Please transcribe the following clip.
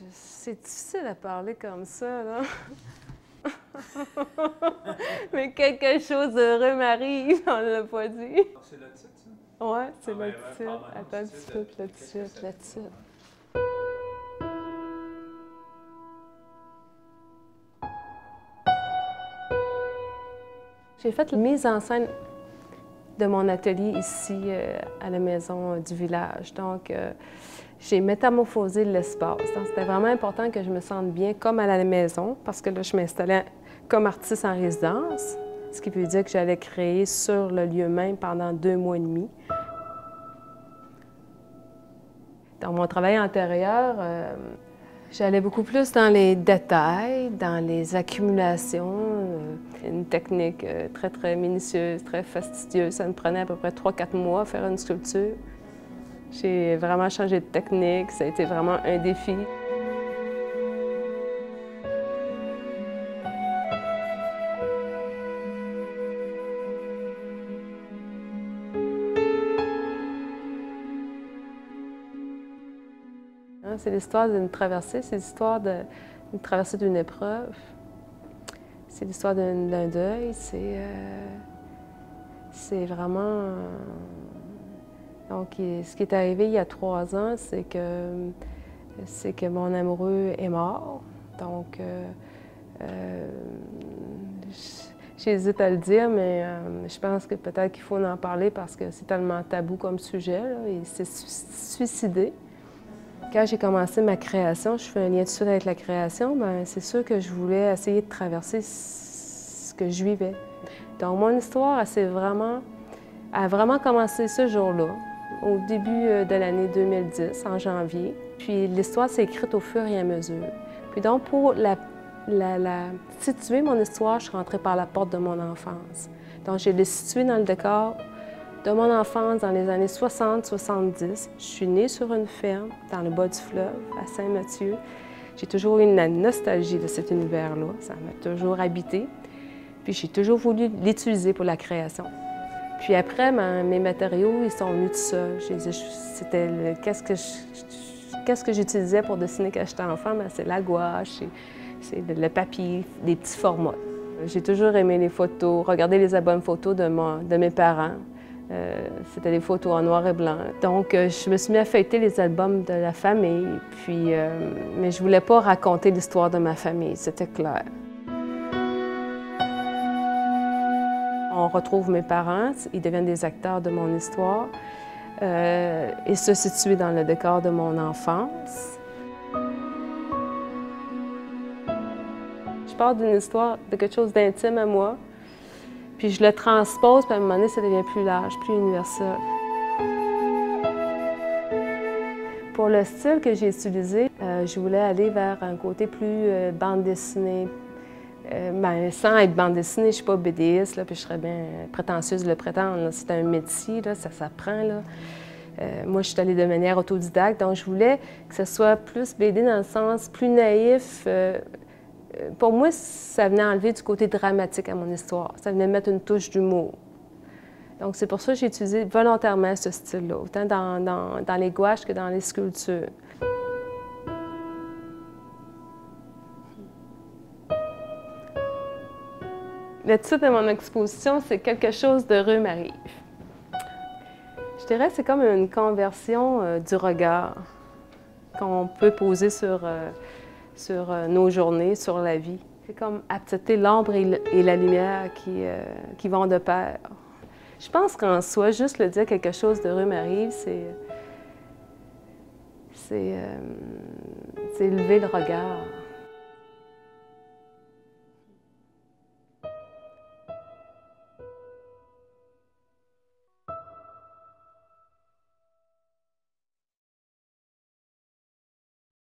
C'est difficile à parler comme ça, là. Mais quelque chose d'heureux m'arrive, on l'a pas dit. C'est le titre, ça? Ouais, c'est ben, le titre. Attends un petit peu, le titre, le titre. J'ai fait la mise en scène de mon atelier ici à la maison du village. Donc, j'ai métamorphosé l'espace. Donc, c'était vraiment important que je me sente bien comme à la maison parce que là, je m'installais comme artiste en résidence, ce qui veut dire que j'allais créer sur le lieu même pendant 2 mois et demi. Dans mon travail antérieur, j'allais beaucoup plus dans les détails, dans les accumulations. Une technique très, très minutieuse, très fastidieuse. Ça me prenait à peu près 3-4 mois à faire une sculpture. J'ai vraiment changé de technique. Ça a été vraiment un défi. C'est l'histoire d'une traversée, c'est l'histoire d'une traversée d'une épreuve. C'est l'histoire d'un deuil, c'est vraiment... Donc, ce qui est arrivé il y a 3 ans, c'est que mon amoureux est mort. Donc, j'hésite à le dire, mais je pense que peut-être qu'il faut en parler parce que c'est tellement tabou comme sujet, là. Il s'est suicidé. Quand j'ai commencé ma création, je fais un lien de suite avec la création, bien, c'est sûr que je voulais essayer de traverser ce que je vivais. Donc, mon histoire, a vraiment commencé ce jour-là, au début de l'année 2010, en janvier. Puis l'histoire s'est écrite au fur et à mesure. Puis donc, pour situer mon histoire, je suis rentrée par la porte de mon enfance. Donc, je l'ai située dans le décor de mon enfance, dans les années 60-70, je suis née sur une ferme dans le bas du fleuve, à Saint-Mathieu. J'ai toujours eu une nostalgie de cet univers-là. Ça m'a toujours habité. Puis j'ai toujours voulu l'utiliser pour la création. Puis après, mes matériaux, ils sont venus tout seuls. C'était qu'est-ce que j'utilisais pour dessiner quand j'étais enfant? Bien, c'est la gouache, c'est le papier, des petits formats. J'ai toujours aimé les photos, regarder les albums photos de mes parents. C'était des photos en noir et blanc. Donc, je me suis mis à feuilleter les albums de la famille, puis, mais je voulais pas raconter l'histoire de ma famille, c'était clair. On retrouve mes parents, ils deviennent des acteurs de mon histoire, et se situent dans le décor de mon enfance. Je pars d'une histoire, de quelque chose d'intime à moi, puis je le transpose, puis à un moment donné, ça devient plus large, plus universel. Pour le style que j'ai utilisé, je voulais aller vers un côté plus bande dessinée. Ben, sans être bande dessinée, je ne suis pas BDiste, là, puis je serais bien prétentieuse de le prétendre. C'est un métier, là, ça s'apprend. Moi, je suis allée de manière autodidacte, donc je voulais que ce soit plus BD dans le sens plus naïf. Pour moi, ça venait enlever du côté dramatique à mon histoire. Ça venait mettre une touche d'humour. Donc, c'est pour ça que j'ai utilisé volontairement ce style-là, autant dans les gouaches que dans les sculptures. Le titre de mon exposition, c'est « Quelque chose d'heureux m'arrive ». Je dirais que c'est comme une conversion du regard qu'on peut poser sur nos journées, sur la vie. C'est comme accepter l'ombre et la lumière qui vont de pair. Je pense qu'en soi, juste le dire « quelque chose d'heureux m'arrive », c'est élever le regard.